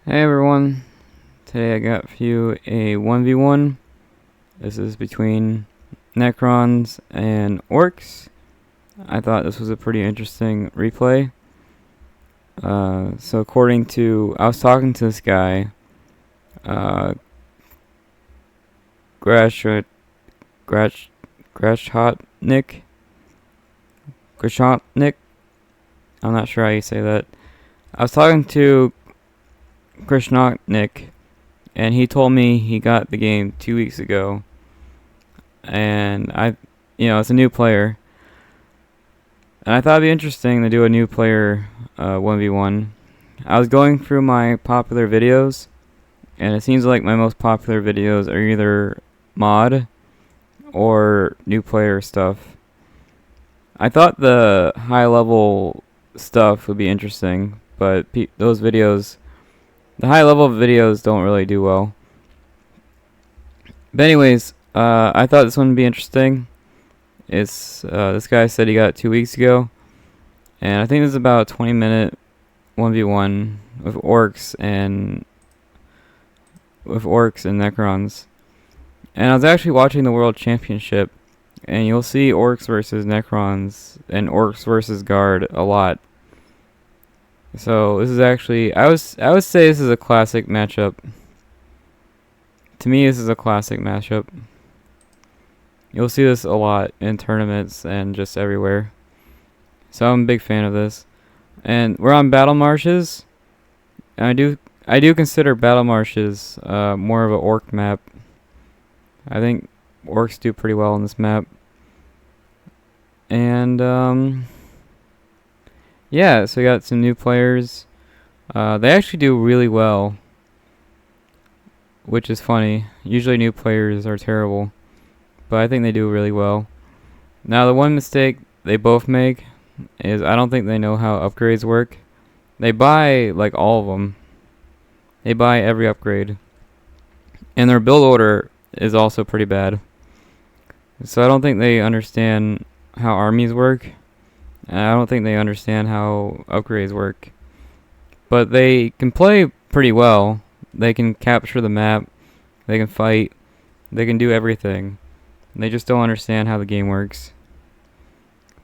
Hey everyone, today I got for you a 1v1. This is between Necrons and Orks. I thought this was a pretty interesting replay. So according to, I was talking to this guy, Grzechotnik, Grzechotnik, I'm not sure how you say that. I was talking to Grzechotnik, and he told me he got the game 2 weeks ago, and it's a new player, and I thought it'd be interesting to do a new player 1v1. I was going through my popular videos, and it seems like my most popular videos are either mod or new player stuff. I thought the high level stuff would be interesting, but those videos, the high level videos don't really do well. But anyways, I thought this one would be interesting. It's this guy said he got it 2 weeks ago, and I think this is about a 20-minute 1v1 with Orks and Necrons. And I was actually watching the World Championship, and you'll see Orks versus Necrons and Orks versus Guard a lot. So this is actually, I would say this is a classic matchup. To me, this is a classic matchup. You'll see this a lot in tournaments and just everywhere. So I'm a big fan of this. And we're on battle marshes. And I do consider battle marshes more of an orc map. I think orcs do pretty well on this map. And yeah, so we got some new players. They actually do really well, which is funny. Usually new players are terrible, but I think they do really well. Now the one mistake they both make is I don't think they know how upgrades work. They buy like all of them. They buy every upgrade, and their build order is also pretty bad. So I don't think they understand how armies work. I don't think they understand how upgrades work. But they can play pretty well. They can capture the map. They can fight. They can do everything. They just don't understand how the game works.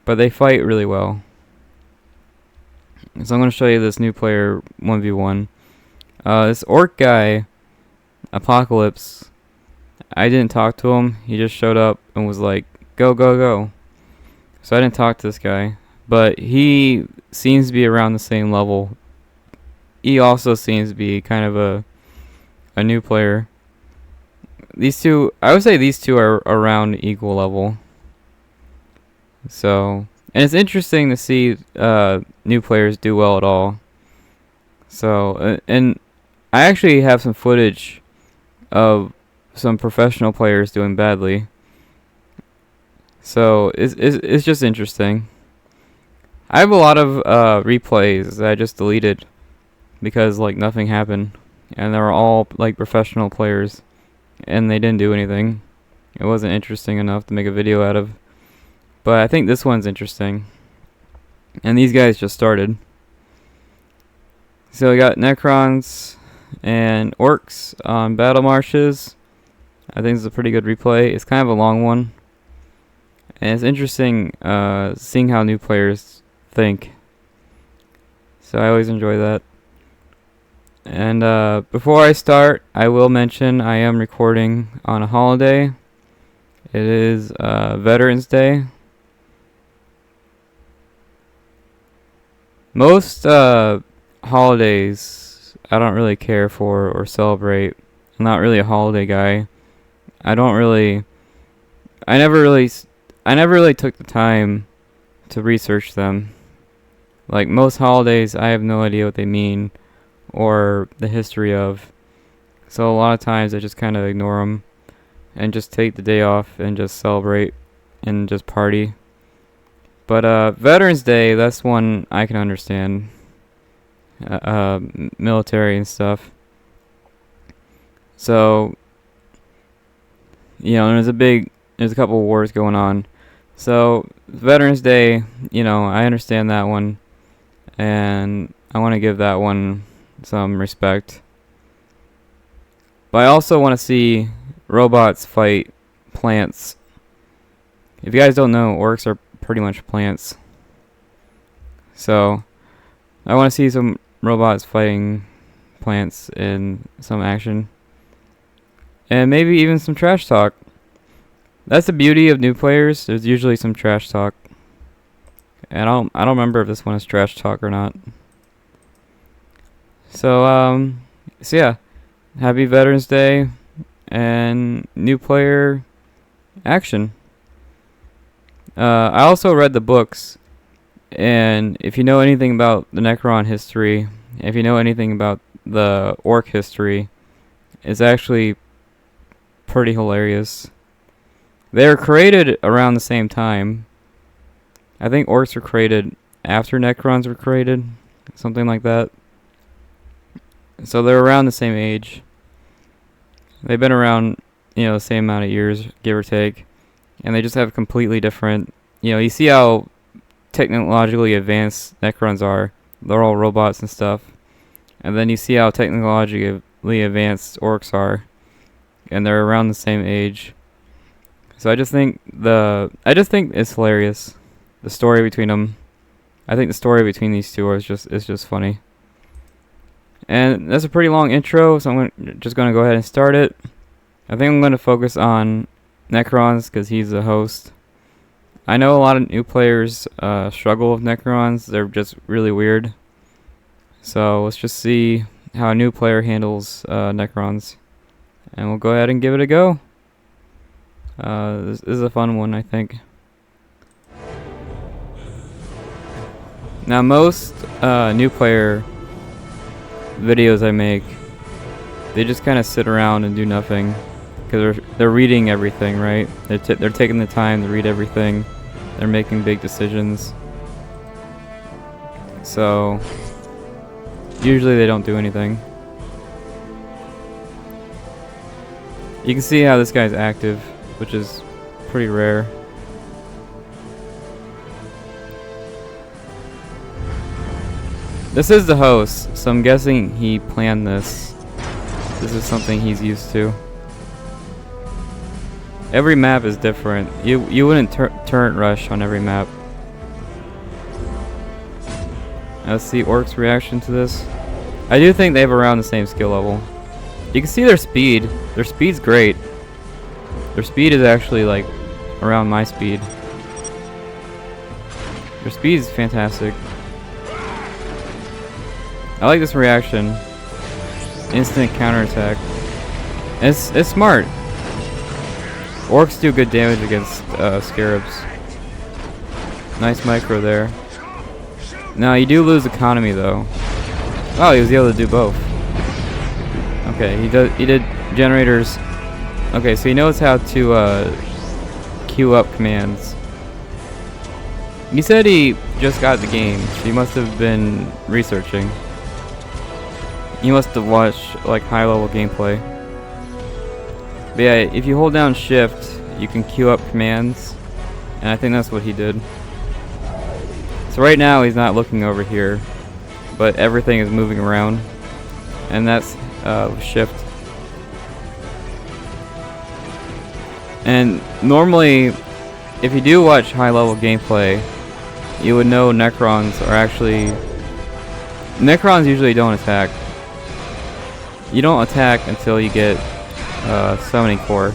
But they fight really well. So I'm going to show you this new player 1v1. This orc guy, Apoocalypse, I didn't talk to him. He just showed up and was like, go, go, go. So I didn't talk to this guy. But he seems to be around the same level. He also seems to be kind of a new player. These two, I would say these two are around equal level. So, and it's interesting to see new players do well at all. So, and I actually have some footage of some professional players doing badly. So, it's just interesting. I have a lot of replays that I just deleted because like nothing happened, and they were all like professional players, and they didn't do anything. It wasn't interesting enough to make a video out of. But I think this one's interesting, and these guys just started. So we got Necrons and Orks on battle marshes. I think it's a pretty good replay. It's kind of a long one, and it's interesting seeing how new players think. So I always enjoy that. And before I start, I will mention I am recording on a holiday. It is Veterans Day. Most holidays I don't really care for or celebrate. I'm not really a holiday guy. I never really took the time to research them. Like most holidays, I have no idea what they mean or the history of. So a lot of times I just kind of ignore them and just take the day off and just celebrate and just party. But Veterans Day, that's one I can understand. Military and stuff. So, there's a couple of wars going on. So Veterans Day, I understand that one, and I want to give that one some respect. But I also want to see robots fight plants. If you guys don't know, orcs are pretty much plants. So I want to see some robots fighting plants in some action. And maybe even some trash talk. That's the beauty of new players. There's usually some trash talk. And I don't remember if this one is trash talk or not. So yeah. Happy Veterans Day and new player action. I also read the books, and if you know anything about the Necron history, if you know anything about the Orc history, it's actually pretty hilarious. They were created around the same time. I think Orcs were created after Necrons were created, something like that. So they're around the same age. They've been around, the same amount of years, give or take. And they just have completely different, you see how technologically advanced Necrons are. They're all robots and stuff. And then you see how technologically advanced Orcs are. And they're around the same age. So I just think it's hilarious. The story between them. I think the story between these two is just funny. And that's a pretty long intro, so I'm just going to go ahead and start it. I think I'm going to focus on Necrons because he's the host. I know a lot of new players struggle with Necrons. They're just really weird. So let's just see how a new player handles Necrons. And we'll go ahead and give it a go. This is a fun one, I think. Now most new player videos I make, they just kind of sit around and do nothing because they're reading everything, right? They're taking the time to read everything. They're making big decisions. So usually they don't do anything. You can see how this guy's active, which is pretty rare. This is the host, so I'm guessing he planned this. This is something he's used to. Every map is different. You wouldn't turret rush on every map. Let's see Orcs' reaction to this. I do think they have around the same skill level. You can see their speed. Their speed's great. Their speed is actually like around my speed. Their speed is fantastic. I like this reaction. Instant counterattack. It's smart. Orcs do good damage against scarabs. Nice micro there. Now you do lose economy though. Oh, he was able to do both. Okay, he did generators. Okay, so he knows how to queue up commands. He said he just got the game, so he must have been researching. You must have watched like high level gameplay. But yeah, if you hold down shift, you can queue up commands, and I think that's what he did. So right now he's not looking over here, but everything is moving around, and that's shift. And normally, if you do watch high level gameplay, you would know Necrons usually don't attack. You don't attack until you get summoning core.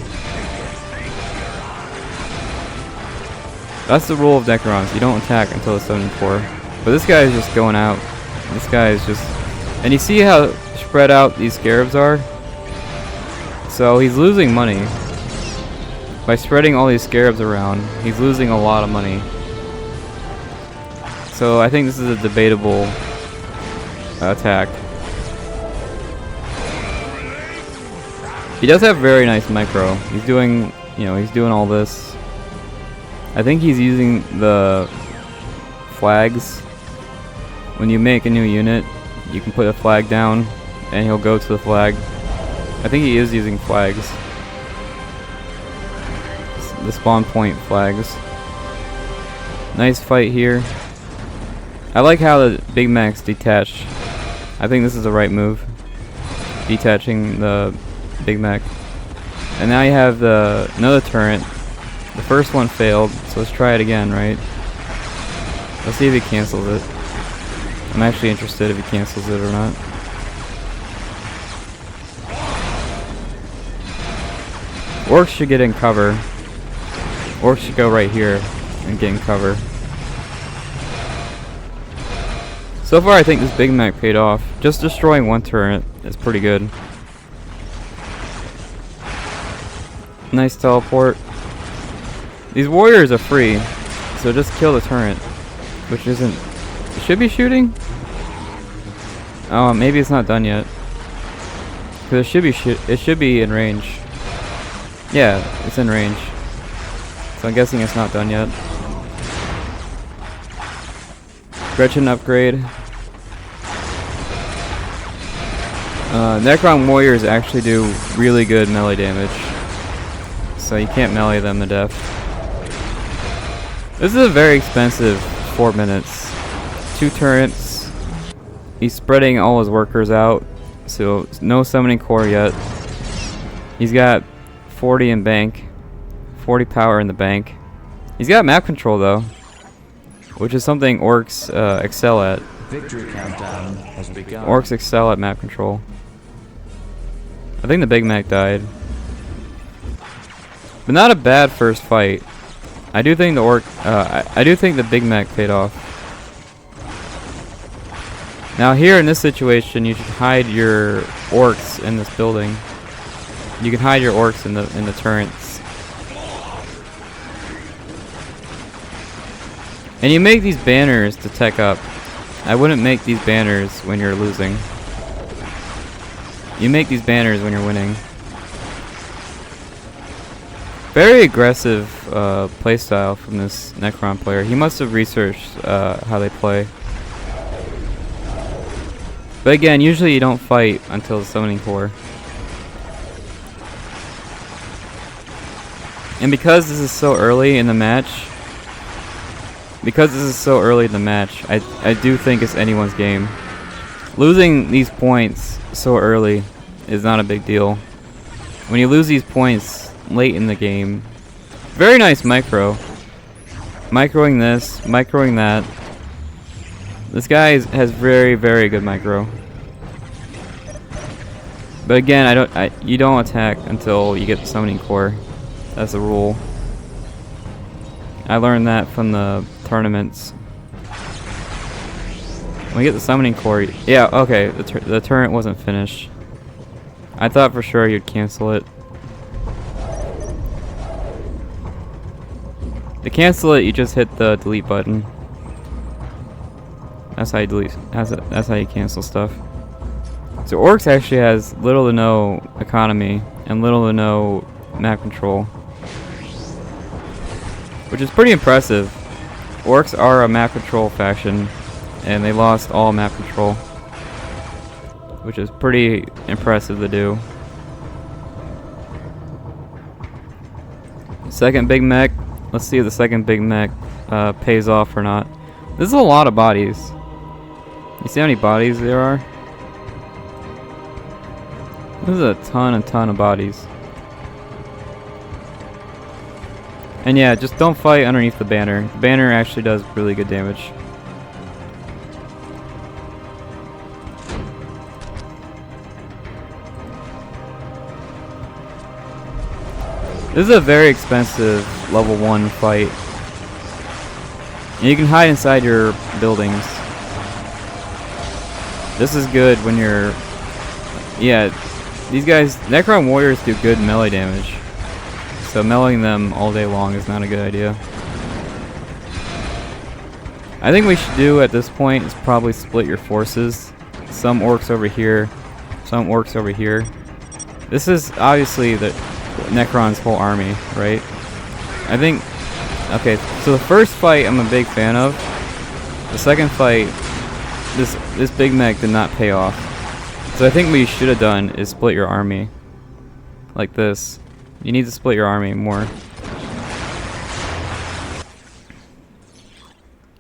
That's the rule of Necrons. You don't attack until the summoning core. But this guy is just going out. This guy is just... And you see how spread out these scarabs are? So he's losing money. By spreading all these scarabs around, he's losing a lot of money. So I think this is a debatable attack. He does have very nice micro. He's doing, he's doing all this. I think he's using the flags. When you make a new unit, you can put a flag down, and he'll go to the flag. I think he is using flags. The spawn point flags. Nice fight here. I like how the Big Macs detach. I think this is the right move. Detaching the Big Mech. And now you have another turret. The first one failed, so let's try it again, right? Let's see if he cancels it. I'm actually interested if he cancels it or not. Orcs should get in cover. Orcs should go right here and get in cover. So far I think this Big Mech paid off. Just destroying one turret is pretty good. Nice teleport. These warriors are free, so just kill the turret, which isn't... It should be shooting? Oh, maybe it's not done yet. Because it should be in range. Yeah, it's in range. So I'm guessing it's not done yet. Gretchen upgrade. Necron warriors actually do really good melee damage. So you can't melee them to death. This is a very expensive 4 minutes. 2 turrets. He's spreading all his workers out. So no summoning core yet. He's got 40 in bank. 40 power in the bank. He's got map control though, which is something Orcs excel at. Victory countdown has begun. Orcs excel at map control. I think the Big Mech died. But not a bad first fight. I do think I do think the Big Mech paid off. Now here in this situation, you should hide your Orcs in this building. You can hide your Orcs in the turrets. And you make these banners to tech up. I wouldn't make these banners when you're losing. You make these banners when you're winning. Very aggressive playstyle from this Necron player. He must have researched how they play. But again, usually you don't fight until the summoning core. And because this is so early in the match, I do think it's anyone's game. Losing these points so early is not a big deal. When you lose these points late in the game, very nice micro. Microing this, microing that. This guy has very, very good micro. But again, you don't attack until you get the summoning core. That's the rule. I learned that from the tournaments. When we get the summoning core, yeah, okay, the turret wasn't finished. I thought for sure you'd cancel it. To cancel it, you just hit the delete button. That's how you delete. That's how you cancel stuff. So Orcs actually has little to no economy and little to no map control, which is pretty impressive. Orcs are a map control faction, and they lost all map control, which is pretty impressive to do. Second Big Mech. Let's see if the second Big Mech pays off or not. This is a lot of bodies. You see how many bodies there are? This is a ton of bodies. And yeah, just don't fight underneath the banner. The banner actually does really good damage. This is a very expensive level 1 fight. And you can hide inside your buildings. This is good when you're... Yeah, these guys, Necron warriors do good melee damage. So meleeing them all day long is not a good idea. I think we should do at this point is probably split your forces. Some Orcs over here, some Orcs over here. This is obviously the Necron's whole army, right? I think... Okay, so the first fight I'm a big fan of. The second fight, this Big Mech did not pay off. So I think what you should have done is split your army. Like this. You need to split your army more.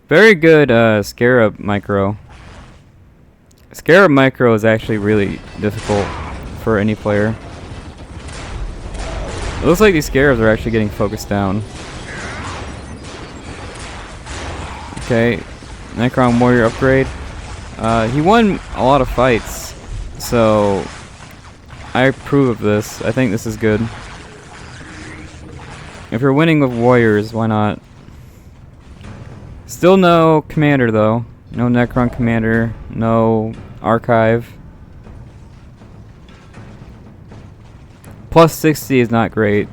Very good Scarab micro. Scarab micro is actually really difficult for any player. It looks like these scarabs are actually getting focused down. Okay, Necron warrior upgrade. He won a lot of fights, so I approve of this. I think this is good. If you're winning with warriors, why not? Still no commander though. No Necron commander, no archive. Plus 60 is not great.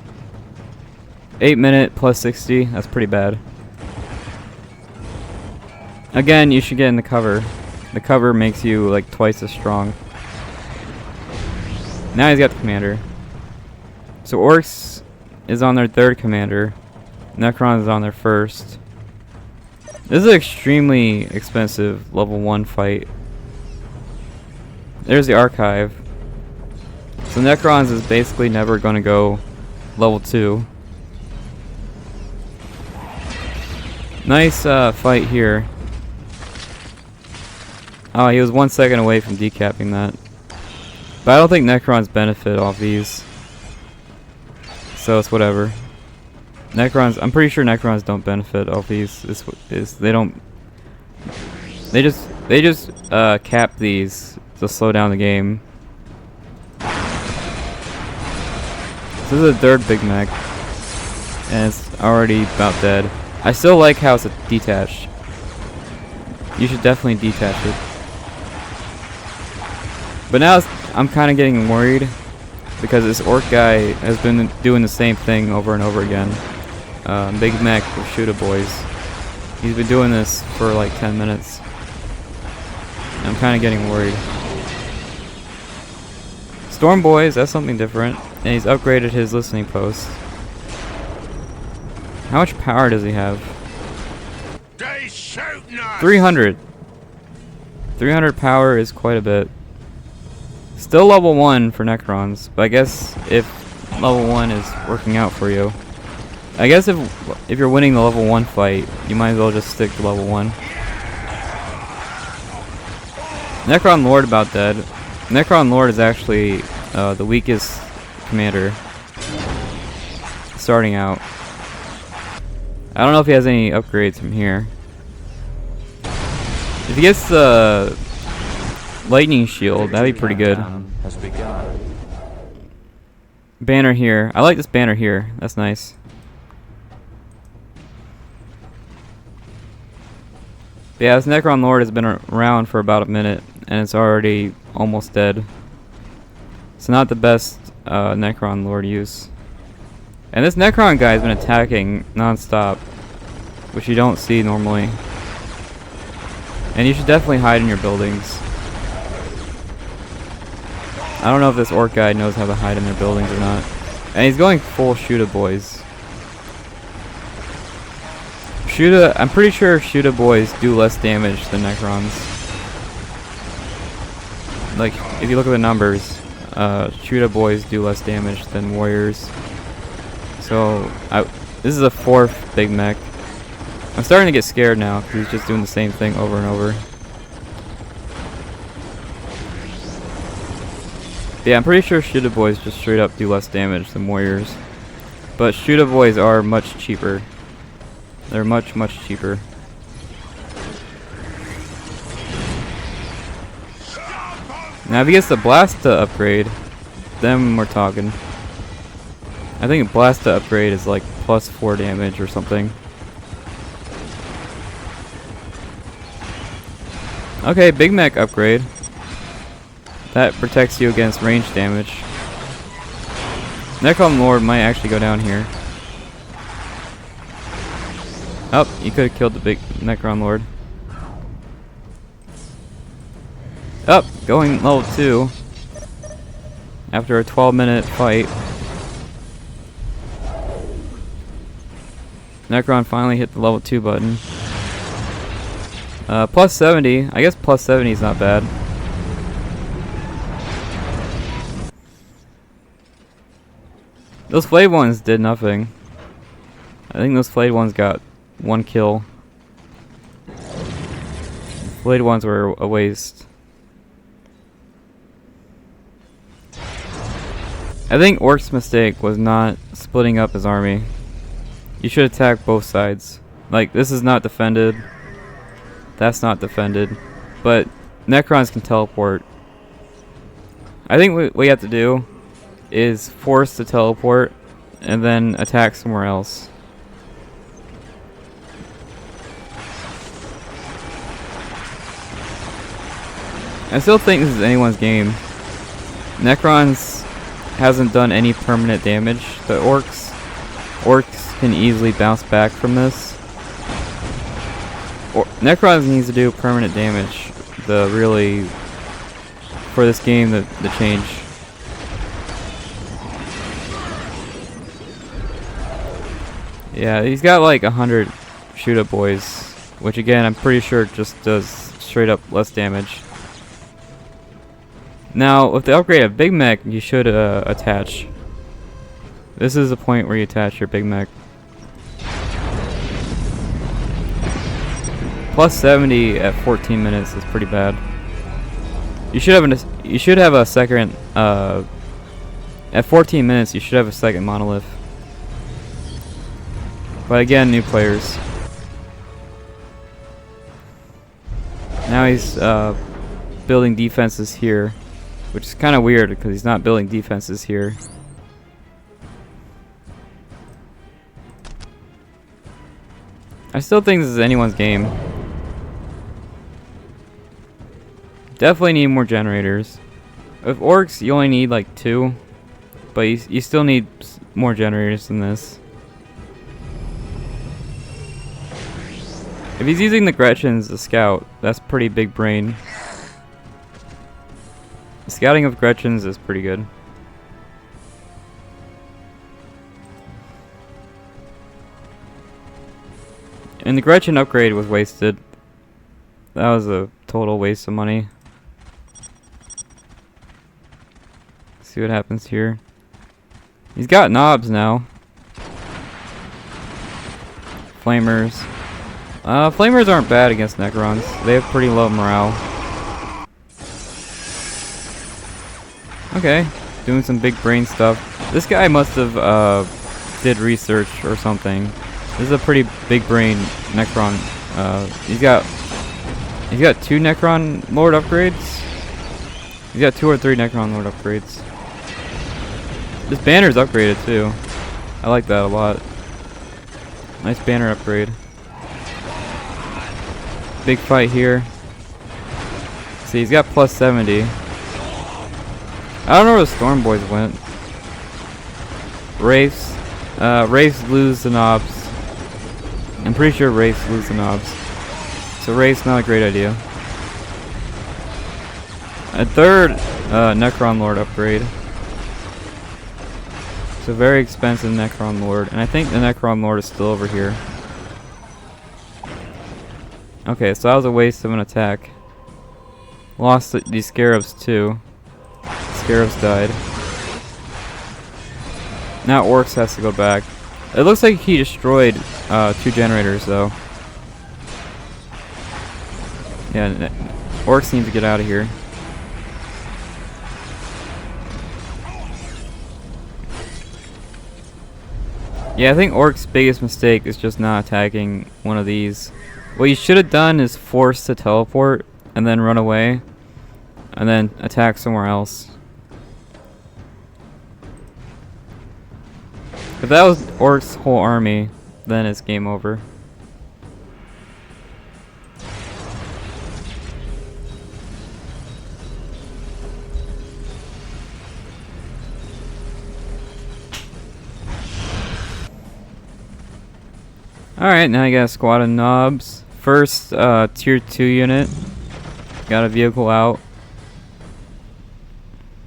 8-minute plus 60, that's pretty bad. Again, you should get in the cover. The cover makes you like twice as strong. Now he's got the commander. So Orks is on their 3rd commander. Necron is on their 1st. This is an extremely expensive level 1 fight. There's the archive. So Necrons is basically never going to go level 2. Nice fight here. Oh, he was 1 second away from decapping that. But I don't think Necrons benefit off these. So it's whatever. Necrons, I'm pretty sure Necrons don't benefit off these. They don't. They just cap these to slow down the game. This is a 3rd Big Mac, and it's already about dead. I still like how it's detached. You should definitely detach it. But now I'm kind of getting worried because this orc guy has been doing the same thing over and over again. Big Mac Shooter Boys. He's been doing this for like 10 minutes. I'm kind of getting worried. Storm Boys, that's something different. And he's upgraded his listening post. How much power does he have? 300. 300 power is quite a bit. Still level 1 for Necrons, but I guess if level 1 is working out for you. I guess if you're winning the level 1 fight, you might as well just stick to level 1. Necron Lord about dead. Necron Lord is actually the weakest commander starting out. I don't know if he has any upgrades from here. If he gets the lightning shield, that'd be pretty good. Banner here. I like this banner here. That's nice. But yeah, this Necron Lord has been around for about a minute, and it's already almost dead. It's not the best Necron Lord use. And this Necron guy has been attacking non-stop, which you don't see normally. And you should definitely hide in your buildings. I don't know if this orc guy knows how to hide in their buildings or not. And he's going full Shooter Boys. I'm pretty sure Shooter Boys do less damage than Necrons. Like, if you look at the numbers, Shooter Boys do less damage than Warriors. So, this is a 4th Big Mech. I'm starting to get scared now, because he's just doing the same thing over and over. But yeah, I'm pretty sure Shooter Boys just straight up do less damage than Warriors. But Shooter Boys are much cheaper. They're much, much cheaper. Now if he gets the Blasta upgrade, then we're talking. I think Blasta upgrade is like plus 4 damage or something. Okay, Big Mech upgrade. That protects you against range damage. Necron Lord might actually go down here. Oh, you could have killed the big Necron Lord. Up, going level 2 after a 12-minute fight. Necron finally hit the level 2 button. Plus 70. I guess plus 70 is not bad. Those flayed ones did nothing. I think those flayed ones got 1 kill. Flayed ones were a waste. I think Orcs' mistake was not splitting up his army. You should attack both sides. Like, this is not defended. That's not defended. But Necrons can teleport. I think what we have to do is force the teleport and then attack somewhere else. I still think this is anyone's game. Necrons hasn't done any permanent damage to Orcs. Orcs can easily bounce back from this. Necrons needs to do permanent damage for this game to change. Yeah, he's got like 100 shoot-up boys, which again I'm pretty sure just does straight up less damage. Now, with the upgrade of Big Mech, you should attach. This is the point where you attach your Big Mech. Plus 70 at 14 minutes is pretty bad. You should have a second. At 14 minutes, you should have a second monolith. But again, new players. Now he's building defenses here, which is kind of weird because he's not building defenses here. I still think this is anyone's game. Definitely need more generators. With Orcs, you only need like 2, but you still need more generators than this. If he's using the Gretchens to scout, that's pretty big brain. Scouting of Gretchens is pretty good. And the Gretchen upgrade was wasted. That was a total waste of money. See what happens here. He's got knobs now. Flamers. Flamers aren't bad against Necrons. They have pretty low morale. Okay, doing some big brain stuff. This guy must have did research or something. This is a pretty big brain Necron. He's got 2 Necron Lord upgrades. He's got 2 or 3 Necron Lord upgrades. This banner's upgraded too. I like that a lot. Nice banner upgrade. Big fight here. See, he's got plus 70. I don't know where the Storm Boys went. Wraiths. Wraiths lose the knobs. I'm pretty sure Wraiths lose the knobs. So Wraiths not a great idea. A third Necron Lord upgrade. It's a very expensive Necron Lord, and I think the Necron Lord is still over here. Okay, so that was a waste of an attack. Lost these Scarabs too. Scarabs died. Now Orcs has to go back. It looks like he destroyed 2 generators though. Yeah, Orcs need to get out of here. Yeah, I think Orc's biggest mistake is just not attacking one of these. What you should have done is force the teleport and then run away and then attack somewhere else. If that was Orc's whole army, then it's game over. Alright, now you got a squad of knobs. First tier 2 unit. Got a vehicle out.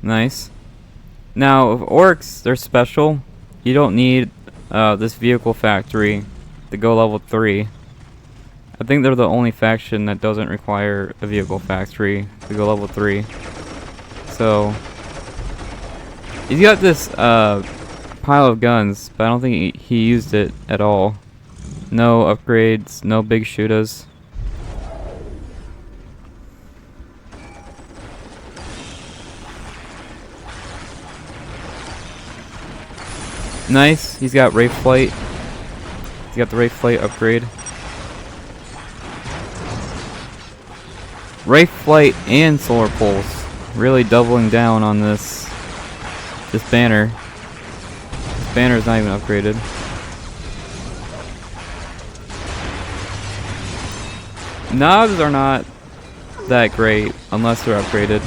Nice. Now, with Orcs, they're special. You don't need this vehicle factory to go level 3. I think they're the only faction that doesn't require a vehicle factory to go level 3. So, he's got this pile of guns, but I don't think he used it at all. No upgrades, no big shooters. Nice. He's got Wraith Flight. He's got the Wraith Flight upgrade. Wraith Flight and Solar Pulse. Really doubling down on this banner. This banner is not even upgraded. Knobs are not that great unless they're upgraded.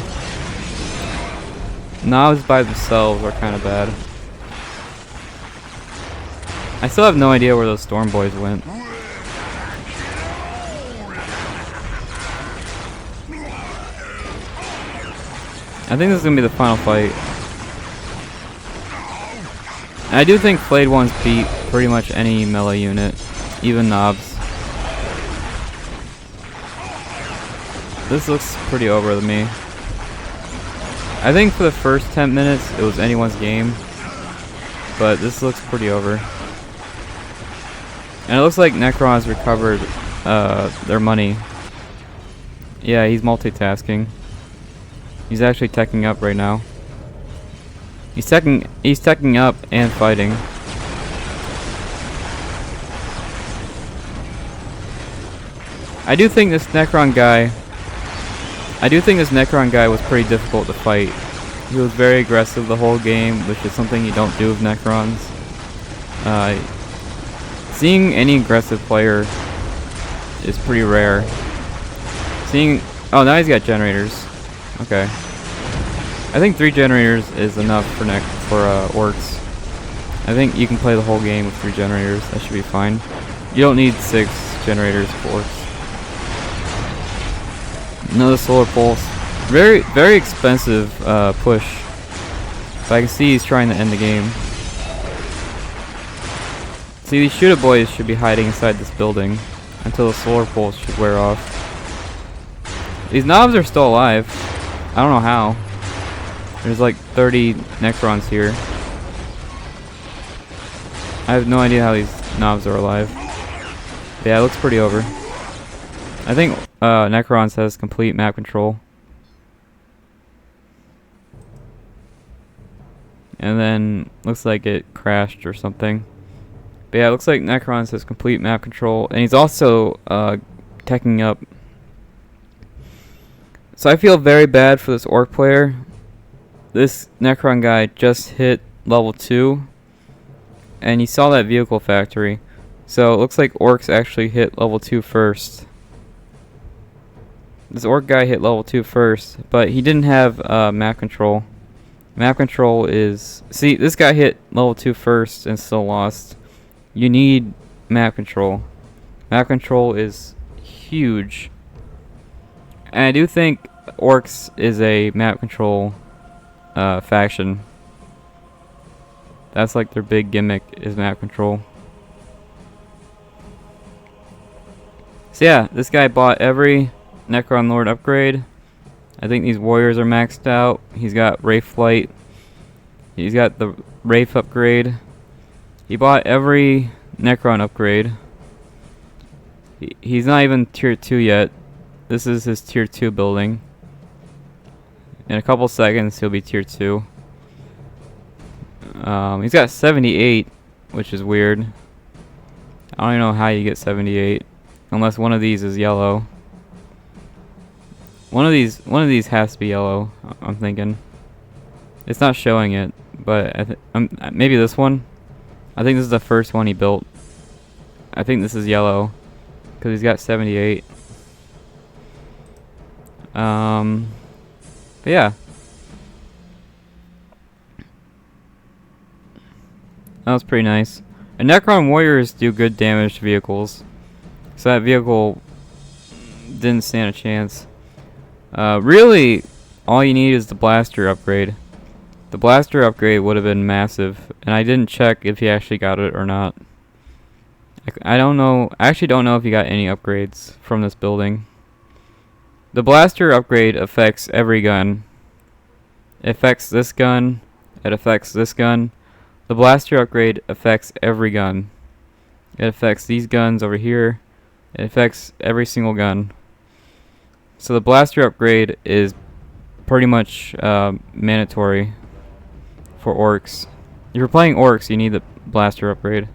Knobs by themselves are kind of bad. I still have no idea where those Storm Boys went. I think this is going to be the final fight. I do think Flayed Ones beat pretty much any melee unit, even Knobs. This looks pretty over to me. I think for the first 10 minutes it was anyone's game, but this looks pretty over. And it looks like Necrons recovered their money. Yeah, he's multitasking. He's actually teching up right now. He's teching up and fighting. I do think this Necron guy was pretty difficult to fight. He was very aggressive the whole game, which is something you don't do with Necrons. Seeing any aggressive player is pretty rare. Oh, now he's got generators. Okay. I think 3 generators is enough for Orks. I think you can play the whole game with 3 generators. That should be fine. You don't need 6 generators for Orks. Another Solar Pulse. Very, very expensive push. But I can see he's trying to end the game. See, these Shooter Boys should be hiding inside this building until the Solar Pulse should wear off. These Knobs are still alive. I don't know how. There's like 30 Necrons here. I have no idea how these Knobs are alive. But yeah, it looks pretty over. I think Necrons has complete map control. And then looks like it crashed or something. But yeah, it looks like Necrons has complete map control. And he's also teching up. So I feel very bad for this Orc player. This Necron guy just hit level 2. And he saw that vehicle factory. So it looks like Orcs actually hit level 2 first. This Orc guy hit level 2 first, but he didn't have map control. Map control is... See, this guy hit level 2 first and still lost. You need map control. Map control is huge. And I do think Orcs is a map control faction. That's like their big gimmick, is map control. So yeah, this guy bought every Necron Lord upgrade. I think these warriors are maxed out. He's got Wraith Flight. He's got the Wraith upgrade. He bought every Necron upgrade. He's not even tier 2 yet. This is his tier 2 building. In a couple seconds he'll be tier 2. He's got 78, which is weird. I don't even know how you get 78 unless one of these is yellow. One of these has to be yellow, I'm thinking. It's not showing it, but maybe this one. I think this is the first one he built. I think this is yellow because he's got 78. But yeah. That was pretty nice. And Necron warriors do good damage to vehicles. So that vehicle didn't stand a chance. Really, all you need is the blaster upgrade. The blaster upgrade would have been massive, and I didn't check if he actually got it or not. I don't know. I actually don't know if he got any upgrades from this building. The blaster upgrade affects every gun. It affects this gun. It affects this gun. The blaster upgrade affects every gun. It affects these guns over here. It affects every single gun. So the blaster upgrade is pretty much mandatory for Orcs. If you're playing Orcs, you need blaster upgrade.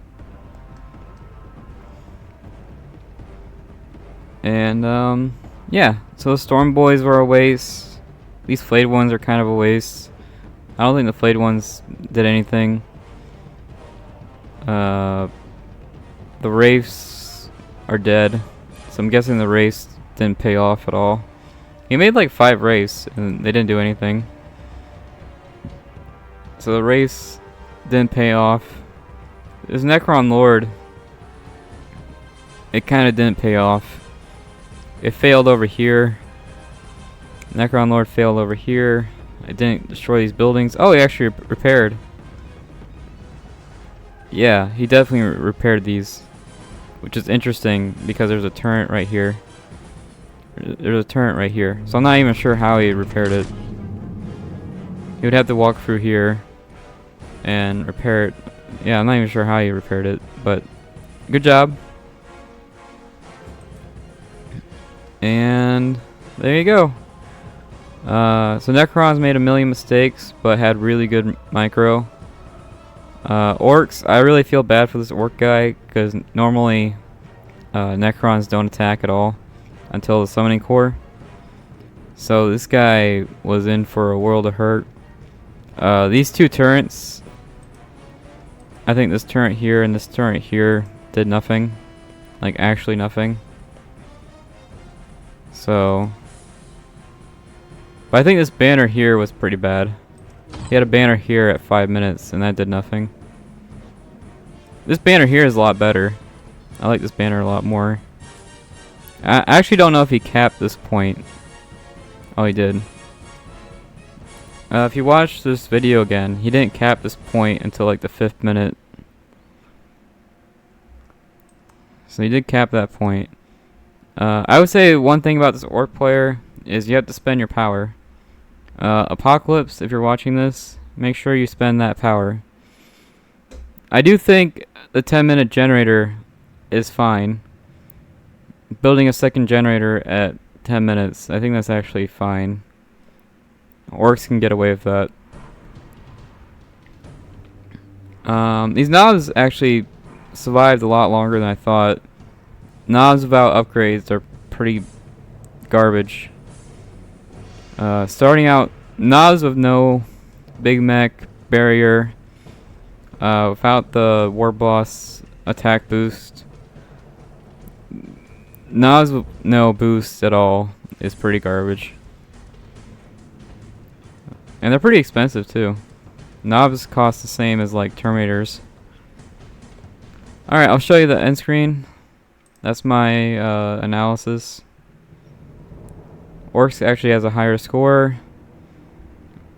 And yeah, so the storm boys were a waste. These flayed ones are kind of a waste. I don't think the flayed ones did anything. The wraiths are dead, so I'm guessing the wraiths didn't pay off at all. He made like 5 wraiths and they didn't do anything. So the wraiths didn't pay off. This Necron Lord, it kind of didn't pay off. It failed over here. Necron Lord failed over here. It didn't destroy these buildings. Oh, he actually repaired. Yeah, he definitely repaired these, which is interesting because there's a turret right here. There's a turret right here, so I'm not even sure how he repaired it. He would have to walk through here and repair it. Yeah, I'm not even sure how he repaired it, but good job. And there you go. So Necrons made a million mistakes, but had really good micro. Orcs, I really feel bad for this orc guy, because normally Necrons don't attack at all until the summoning core. So this guy was in for a world of hurt. These two turrets, I think this turret here and this turret here did nothing. Like actually nothing. So, but I think this banner here was pretty bad. He had a banner here at 5 minutes and that did nothing. This banner here is a lot better. I like this banner a lot more. I actually don't know if he capped this point. Oh, he did. If you watch this video again, he didn't cap this point until like the 5th minute. So he did cap that point. I would say one thing about this orc player is you have to spend your power. Apoocalypse, if you're watching this, make sure you spend that power. I do think the 10-minute generator is fine. Building a second generator at 10 minutes, I think that's actually fine. Orcs can get away with that. These knobs actually survived a lot longer than I thought. Knobs without upgrades are pretty garbage. Starting out, knobs with no big mech barrier, without the war boss attack boost, knobs with no boost at all is pretty garbage. And they're pretty expensive too. Knobs cost the same as like Terminators. Alright, I'll show you the end screen. That's my analysis. Orcs actually has a higher score.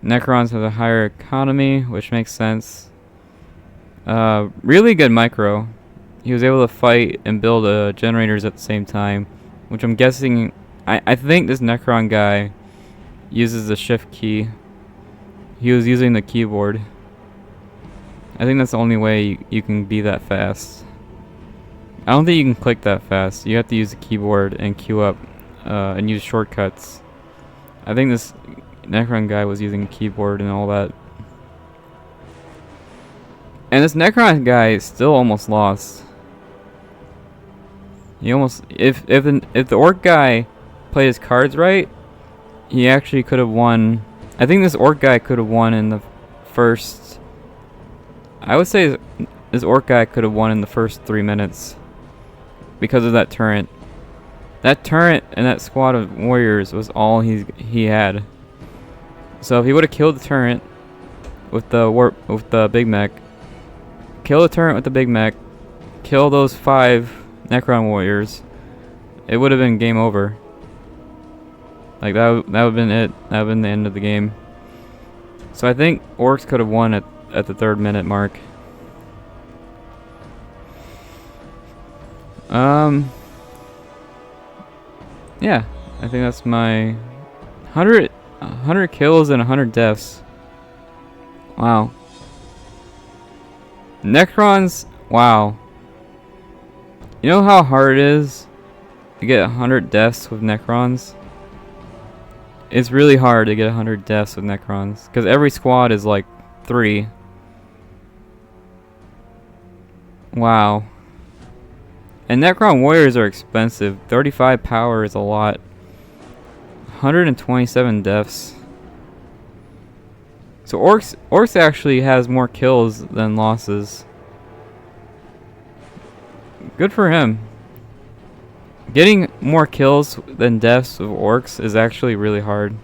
Necrons has a higher economy, which makes sense. Really good micro. He was able to fight and build generators at the same time, which I'm guessing. I think this Necron guy uses the shift key. He was using the keyboard. I think that's the only way you can be that fast. I don't think you can click that fast. You have to use the keyboard and queue up and use shortcuts. I think this Necron guy was using a keyboard and all that. And this Necron guy is still almost lost. He almost, if the orc guy played his cards right, he actually could have won. I think this orc guy could have won in the first. I would say this orc guy could have won in the first 3 minutes because of that turret. That turret and that squad of warriors was all he had. So if he would have killed the turret with the big mech, kill the turret with the big mech, kill those 5 Necron warriors, it would have been game over. Like that would have been it. That would have been the end of the game. So I think Orcs could have won at the 3rd minute mark. Yeah, I think that's my 100 kills and 100 deaths. Wow. Necrons, wow. You know how hard it is to get 100 deaths with Necrons? It's really hard to get 100 deaths with Necrons, because every squad is like 3. Wow. And Necron warriors are expensive. 35 power is a lot. 127 deaths. So Orks actually has more kills than losses. Good for him. Getting more kills than deaths of Orks is actually really hard.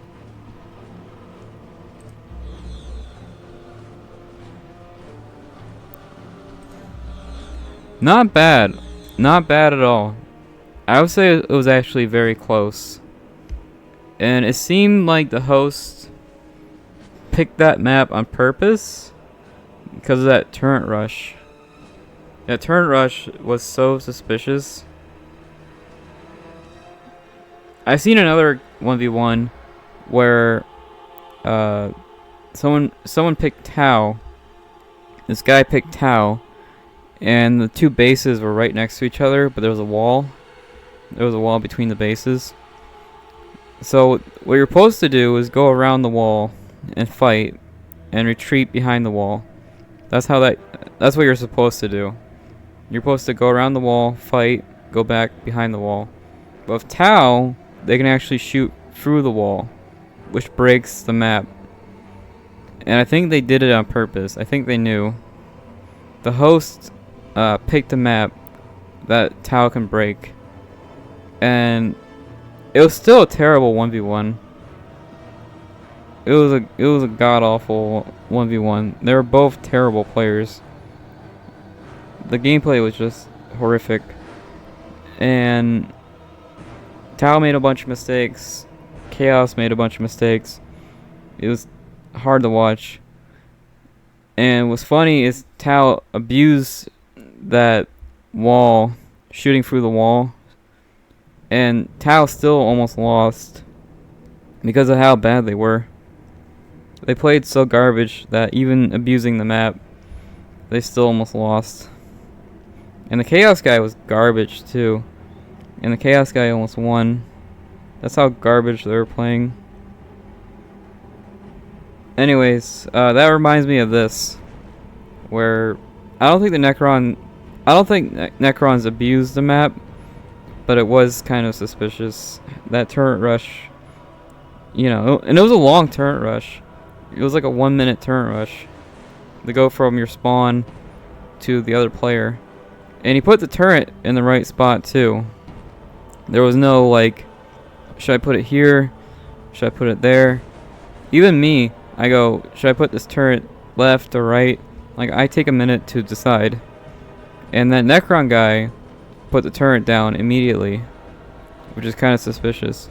Not bad. Not bad at all. I would say it was actually very close. And it seemed like the host picked that map on purpose because of that turret rush. That turret rush was so suspicious. I've seen another 1v1 where someone picked Tau. This guy picked Tau, and the two bases were right next to each other, but there was a wall. There was a wall between the bases. So what you're supposed to do is go around the wall and fight and retreat behind the wall. That's what you're supposed to do. You're supposed to go around the wall, fight, go back behind the wall. But with Tau, they can actually shoot through the wall, which breaks the map. And I think they did it on purpose. I think they knew. The host picked a map that Tau can break. And it was still a terrible 1v1. It was a god-awful 1v1. They were both terrible players. The gameplay was just horrific. And Tau made a bunch of mistakes. Chaos made a bunch of mistakes. It was hard to watch. And what's funny is Tau abused that wall, shooting through the wall. And Tau still almost lost because of how bad they were. They played so garbage that even abusing the map, they still almost lost. And the Chaos guy was garbage too. And the Chaos guy almost won. That's how garbage they were playing. Anyways, that reminds me of this, where I don't think Necrons abused the map, but it was kind of suspicious. That turret rush, you know, and it was a long turret rush. It was like a 1-minute turret rush to go from your spawn to the other player. And he put the turret in the right spot too. There was no like, should I put it here? Should I put it there? Even me, I go, should I put this turret left or right? Like, I take a minute to decide. And that Necron guy put the turret down immediately, which is kind of suspicious.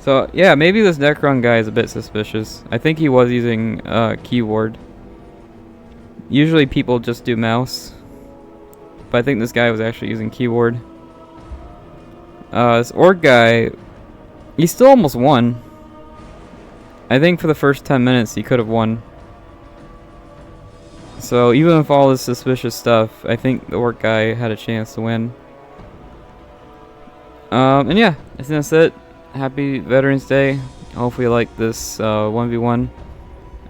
So yeah, maybe this Necron guy is a bit suspicious. I think he was using keyboard. Usually people just do mouse, but I think this guy was actually using keyboard. This Orc guy, he still almost won. I think for the first 10 minutes he could have won. So even with all this suspicious stuff, I think the Orc guy had a chance to win. And yeah, I think that's it. Happy Veterans Day. Hopefully you like this 1v1.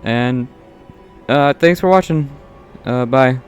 And thanks for watching. Bye.